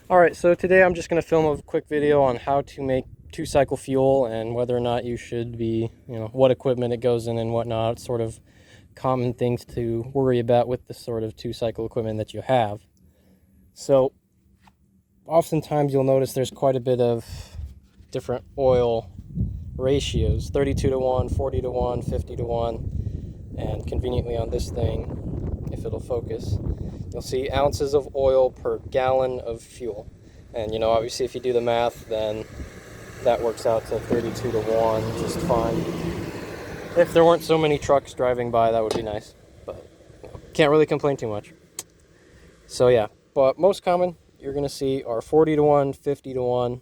Alright, so today I'm just going to film a quick video on how to make two-cycle fuel and whether or not you should be, what equipment it goes in and whatnot. It's sort of common things to worry about with the sort of two-cycle equipment that you have. So, oftentimes you'll notice there's quite a bit of different oil ratios, 32 to 1, 40 to 1, 50 to 1, and conveniently on this thing, if it'll focus, you'll see ounces of oil per gallon of fuel. And obviously if you do the math, then that works out to 32 to 1 just fine. If there weren't so many trucks driving by, that would be nice, but can't really complain too much. So yeah, but most common you're going to see are 40 to 1, 50 to 1,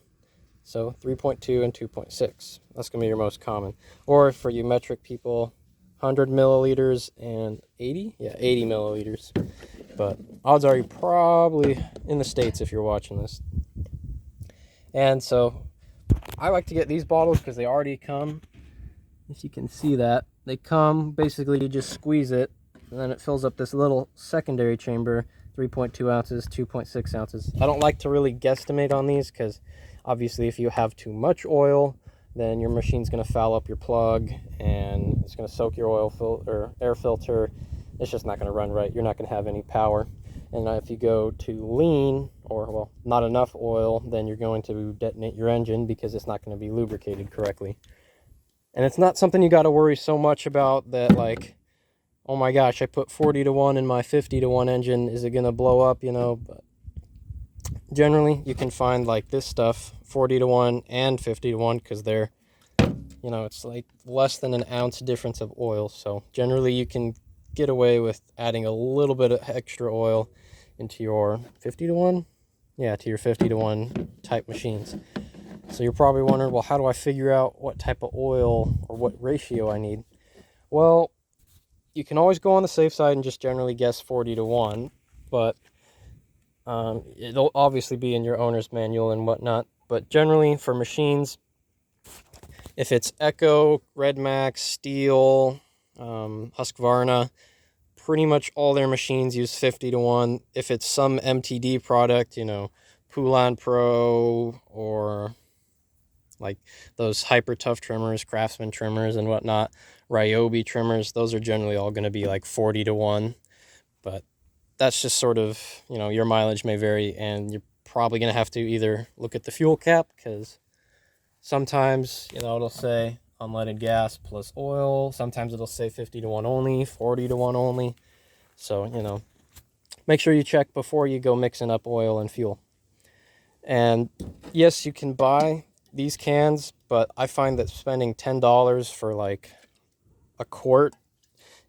so 3.2 and 2.6. That's going to be your most common. Or for you metric people, 100 milliliters and 80? Yeah, 80 milliliters. But odds are you're probably in the States if you're watching this. And so I like to get these bottles because they already come. If you can see that, they come, basically you just squeeze it, and then it fills up this little secondary chamber, 3.2 ounces, 2.6 ounces. I don't like to really guesstimate on these because obviously if you have too much oil, then your machine's going to foul up your plug and it's going to soak your air filter. It's just not going to run right. You're not going to have any power. And if you go to lean, or well, not enough oil, then you're going to detonate your engine because it's not going to be lubricated correctly. And it's not something you got to worry so much about that, like, oh my gosh, I put 40 to 1 in my 50 to 1 engine. Is it going to blow up, But generally, you can find like this stuff, 40 to 1 and 50 to 1, because they're, it's like less than an ounce difference of oil. So generally, you can get away with adding a little bit of extra oil into your 50 to 1. Yeah, to your 50 to 1 type machines. So you're probably wondering, well, how do I figure out what type of oil or what ratio I need? Well, you can always go on the safe side and just generally guess 40 to 1, but it'll obviously be in your owner's manual and whatnot. But generally for machines, if it's Echo, Red Max, Steel, Husqvarna, pretty much all their machines use 50 to 1. If it's some MTD product, Poulan Pro or like those Hyper Tough trimmers, Craftsman trimmers and whatnot, Ryobi trimmers, those are generally all going to be like 40 to 1. But that's just sort of, your mileage may vary, and you're probably going to have to either look at the fuel cap, because sometimes, it'll say unleaded gas plus oil. Sometimes it'll say 50 to 1 only, 40 to 1 only. So, make sure you check before you go mixing up oil and fuel. And yes, you can buy these cans, but I find that spending $10 for like a quart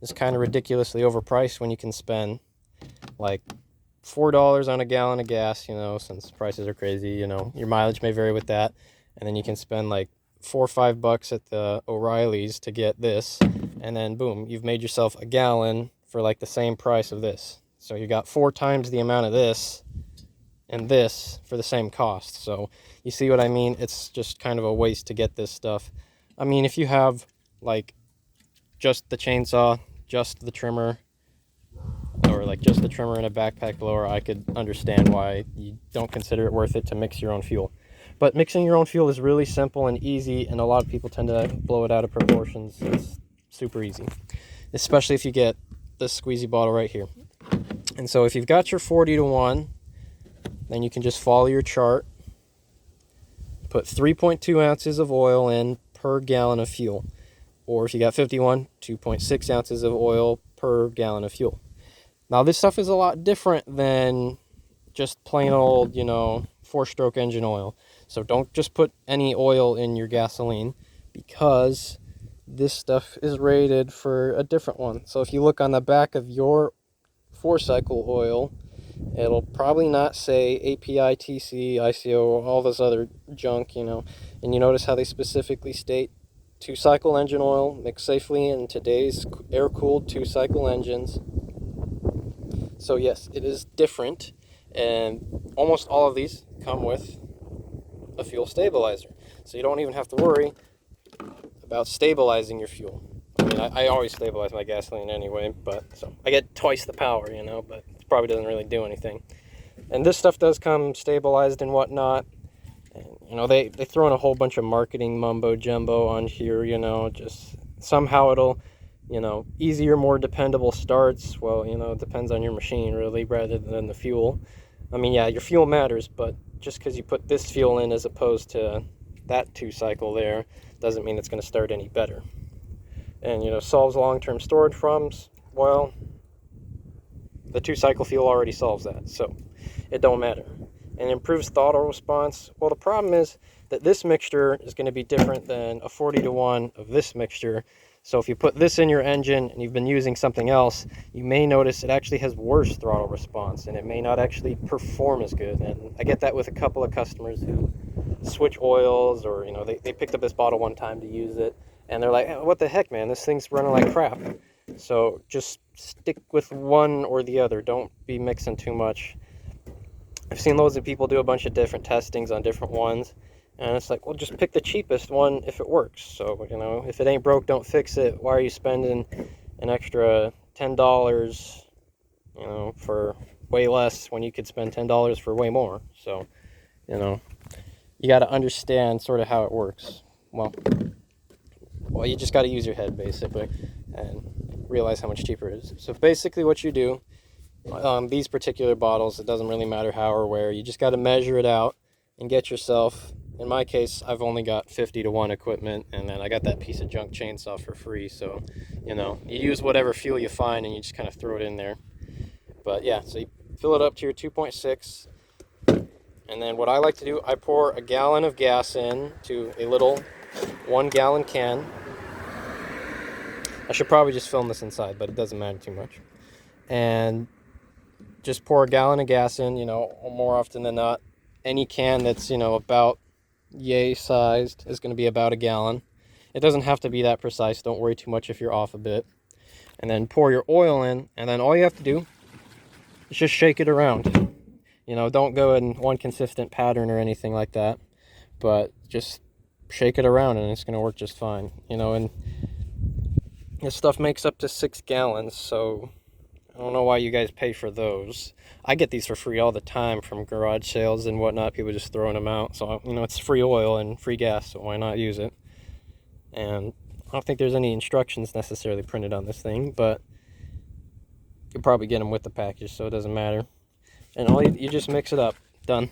is kind of ridiculously overpriced when you can spend like $4 on a gallon of gas, since prices are crazy. Your mileage may vary with that. And then you can spend like $4 or $5 at the O'Reilly's to get this, and then boom, you've made yourself a gallon for like the same price of this. So you got 4 times the amount of this and this for the same cost. So you see what I mean? It's just kind of a waste to get this stuff. I mean, if you have like just the chainsaw, just the trimmer, or like just the trimmer and a backpack blower, I could understand why you don't consider it worth it to mix your own fuel. But mixing your own fuel is really simple and easy, and a lot of people tend to blow it out of proportions. It's super easy, especially if you get this squeezy bottle right here. And so if you've got your 40 to 1, then you can just follow your chart. Put 3.2 ounces of oil in per gallon of fuel. Or if you got 51, 2.6 ounces of oil per gallon of fuel. Now this stuff is a lot different than just plain old, 4-stroke engine oil. So don't just put any oil in your gasoline, because this stuff is rated for a different one. So if you look on the back of your 4-cycle oil, it'll probably not say API, TC, ICO, all this other junk, and you notice how they specifically state 2-cycle engine oil mixed safely in today's air-cooled 2-cycle engines. So yes, it is different, and almost all of these come with a fuel stabilizer. So you don't even have to worry about stabilizing your fuel. I mean, I always stabilize my gasoline anyway, but so I get twice the power, but it probably doesn't really do anything. And this stuff does come stabilized and whatnot. And, you know, they throw in a whole bunch of marketing mumbo jumbo on here, you know, just somehow it'll, you know, easier, more dependable starts. Well, you know, it depends on your machine really, rather than the fuel. I mean, yeah, your fuel matters, but just because you put this fuel in as opposed to that 2-cycle there doesn't mean it's going to start any better. And, you know, solves long-term storage problems. Well, the 2-cycle fuel already solves that, so it don't matter. And improves throttle response. Well, the problem is that this mixture is going to be different than a 40-to-1 of this mixture. So if you put this in your engine and you've been using something else, you may notice it actually has worse throttle response and it may not actually perform as good. And I get that with a couple of customers who switch oils, or, you know, they picked up this bottle one time to use it and they're like, what the heck, man, this thing's running like crap. So just stick with one or the other. Don't be mixing too much. I've seen loads of people do a bunch of different testings on different ones, and it's like, well, just pick the cheapest one if it works. So, you know, if it ain't broke, don't fix it. Why are you spending an extra $10, you know, for way less when you could spend $10 for way more? So, you know, you got to understand sort of how it works. Well, you just got to use your head, basically, and realize how much cheaper it is. So basically what you do, these particular bottles, it doesn't really matter how or where, you just got to measure it out and get yourself, in my case, I've only got 50-to-1 equipment, and then I got that piece of junk chainsaw for free. So, you know, you use whatever fuel you find and you just kind of throw it in there. But yeah, so you fill it up to your 2.6, and then what I like to do, I pour a gallon of gas in to a little 1-gallon can. I should probably just film this inside, but it doesn't matter too much. And just pour a gallon of gas in, you know, more often than not. Any can that's, you know, about yay sized is going to be about a gallon. It doesn't have to be that precise. Don't worry too much if you're off a bit. And then pour your oil in, and then all you have to do is just shake it around. You know, don't go in one consistent pattern or anything like that, but just shake it around and it's going to work just fine. You know, and this stuff makes up to 6 gallons, so I don't know why you guys pay for those. I get these for free all the time from garage sales and whatnot. People just throwing them out. So, you know, it's free oil and free gas, so why not use it? And I don't think there's any instructions necessarily printed on this thing, but you'll probably get them with the package, so it doesn't matter. And all you just mix it up. Done.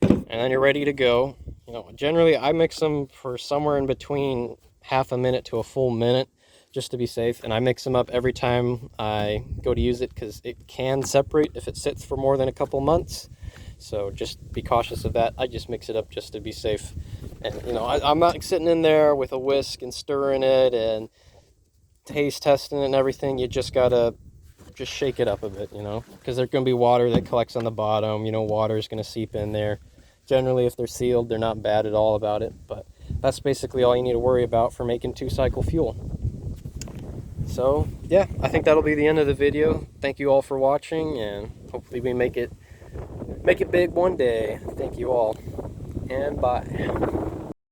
And then you're ready to go. You know, generally I mix them for somewhere in between half a minute to a full minute, just to be safe. And I mix them up every time I go to use it, because it can separate if it sits for more than a couple months. So just be cautious of that. I just mix it up just to be safe. And, you know, I'm not sitting in there with a whisk and stirring it and taste testing it and everything. You just gotta just shake it up a bit, you know, because there's going to be water that collects on the bottom. You know, water is going to seep in there. Generally, if they're sealed, they're not bad at all about it. But that's basically all you need to worry about for making 2-cycle fuel. So yeah, I think that'll be the end of the video. Thank you all for watching, and hopefully we make it big one day. Thank you all, and bye.